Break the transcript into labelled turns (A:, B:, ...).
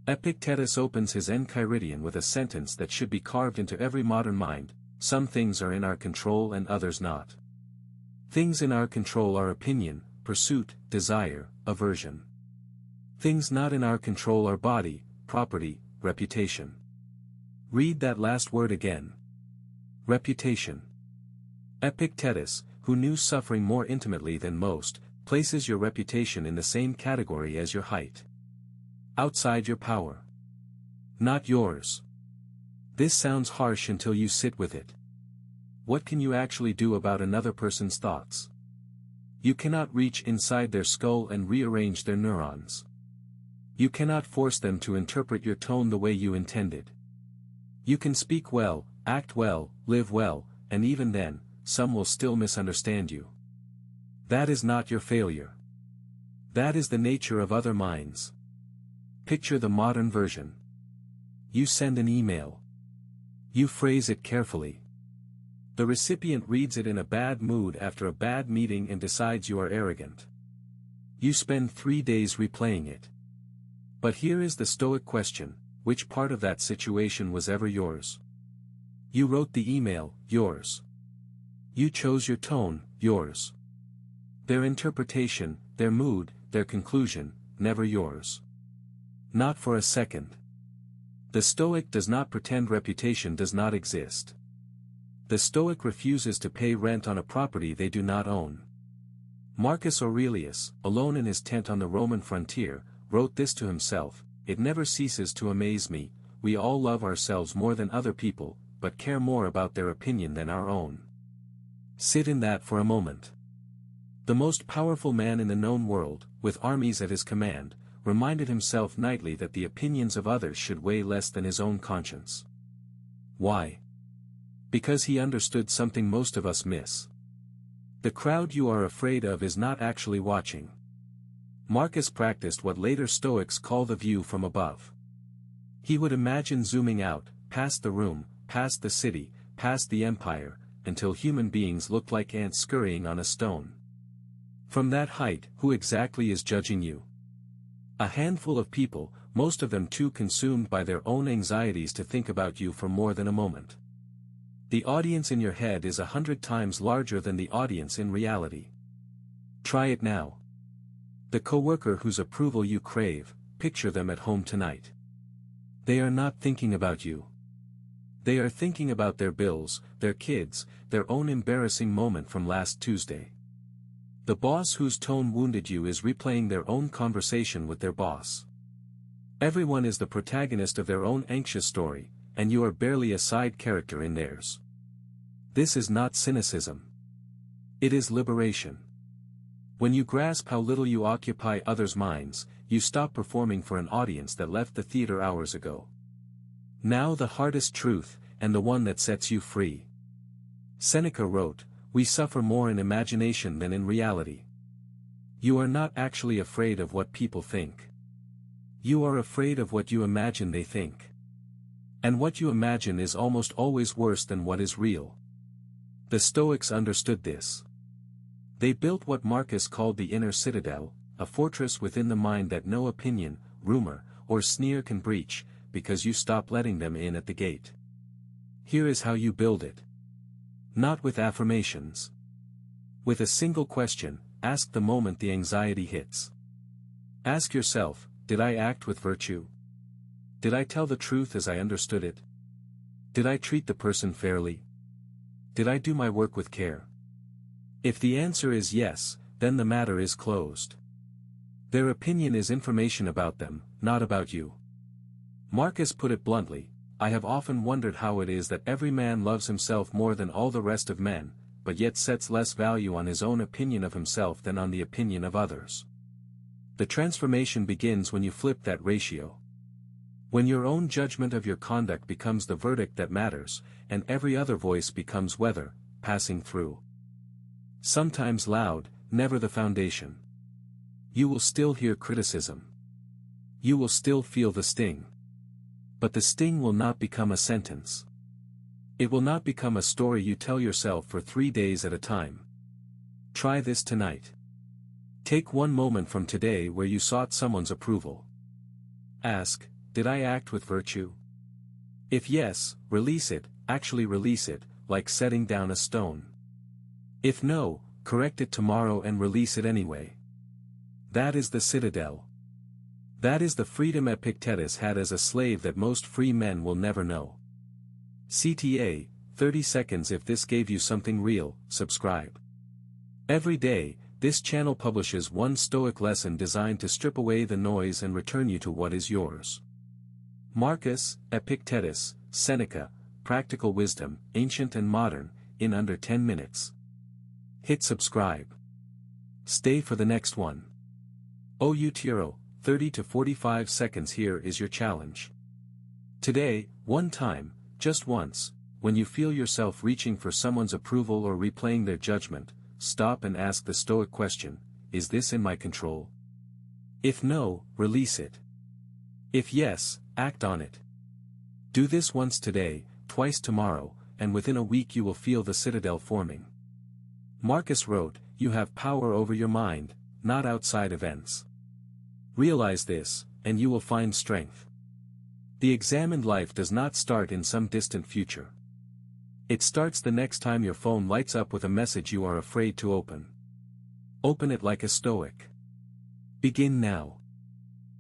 A: Epictetus opens his Enchiridion with a sentence that should be carved into every modern mind: some things are in our control and others not. Things in our control are opinion, pursuit, desire, aversion. Things not in our control are body, property, reputation. Read that last word again. Reputation. Epictetus, who knew suffering more intimately than most, places your reputation in the same category as your height. Outside your power. Not yours. This sounds harsh until you sit with it. What can you actually do about another person's thoughts? You cannot reach inside their skull and rearrange their neurons. You cannot force them to interpret your tone the way you intended. You can speak well, act well, live well, and even then, some will still misunderstand you. That is not your failure. That is the nature of other minds. Picture the modern version. You send an email. You phrase it carefully. The recipient reads it in a bad mood after a bad meeting and decides you are arrogant. You spend 3 days replaying it. But here is the Stoic question: which part of that situation was ever yours? You wrote the email, yours. You chose your tone, yours. Their interpretation, their mood, their conclusion, never yours. Not for a second. The Stoic does not pretend reputation does not exist. The Stoic refuses to pay rent on a property they do not own. Marcus Aurelius, alone in his tent on the Roman frontier, wrote this to himself: "It never ceases to amaze me, we all love ourselves more than other people, but care more about their opinion than our own." Sit in that for a moment. The most powerful man in the known world, with armies at his command, reminded himself nightly that the opinions of others should weigh less than his own conscience. Why? Because he understood something most of us miss. The crowd you are afraid of is not actually watching. Marcus practiced what later Stoics call the view from above. He would imagine zooming out, past the room, past the city, past the empire, until human beings looked like ants scurrying on a stone. From that height, who exactly is judging you? A handful of people, most of them too consumed by their own anxieties to think about you for more than a moment. The audience in your head is 100 times larger than the audience in reality. Try it now. The coworker whose approval you crave, picture them at home tonight. They are not thinking about you. They are thinking about their bills, their kids, their own embarrassing moment from last Tuesday. The boss whose tone wounded you is replaying their own conversation with their boss. Everyone is the protagonist of their own anxious story, and you are barely a side character in theirs. This is not cynicism. It is liberation. When you grasp how little you occupy others' minds, you stop performing for an audience that left the theater hours ago. Now the hardest truth, and the one that sets you free. Seneca wrote, "We suffer more in imagination than in reality." You are not actually afraid of what people think. You are afraid of what you imagine they think. And what you imagine is almost always worse than what is real. The Stoics understood this. They built what Marcus called the inner citadel, a fortress within the mind that no opinion, rumor, or sneer can breach, because you stop letting them in at the gate. Here is how you build it. Not with affirmations. With a single question, ask the moment the anxiety hits. Ask yourself, did I act with virtue? Did I tell the truth as I understood it? Did I treat the person fairly? Did I do my work with care? If the answer is yes, then the matter is closed. Their opinion is information about them, not about you. Marcus put it bluntly, "I have often wondered how it is that every man loves himself more than all the rest of men, but yet sets less value on his own opinion of himself than on the opinion of others." The transformation begins when you flip that ratio. When your own judgment of your conduct becomes the verdict that matters, and every other voice becomes weather, passing through. Sometimes loud, never the foundation. You will still hear criticism. You will still feel the sting. But the sting will not become a sentence. It will not become a story you tell yourself for 3 days at a time. Try this tonight. Take one moment from today where you sought someone's approval. Ask, did I act with virtue? If yes, release it, actually release it, like setting down a stone. If no, correct it tomorrow and release it anyway. That is the citadel. That is the freedom Epictetus had as a slave that most free men will never know. CTA, 30 seconds. If this gave you something real, subscribe. Every day, this channel publishes one Stoic lesson designed to strip away the noise and return you to what is yours. Marcus, Epictetus, Seneca, practical wisdom, ancient and modern, in under 10 minutes. Hit subscribe. Stay for the next one. Outro, 30 to 45 seconds. Here is your challenge. Today, one time, just once, when you feel yourself reaching for someone's approval or replaying their judgment, stop and ask the Stoic question, is this in my control? If no, release it. If yes, act on it. Do this once today, twice tomorrow, and within a week you will feel the citadel forming. Marcus wrote, "You have power over your mind, not outside events." Realize this, and you will find strength. The examined life does not start in some distant future. It starts the next time your phone lights up with a message you are afraid to open. Open it like a Stoic. Begin now.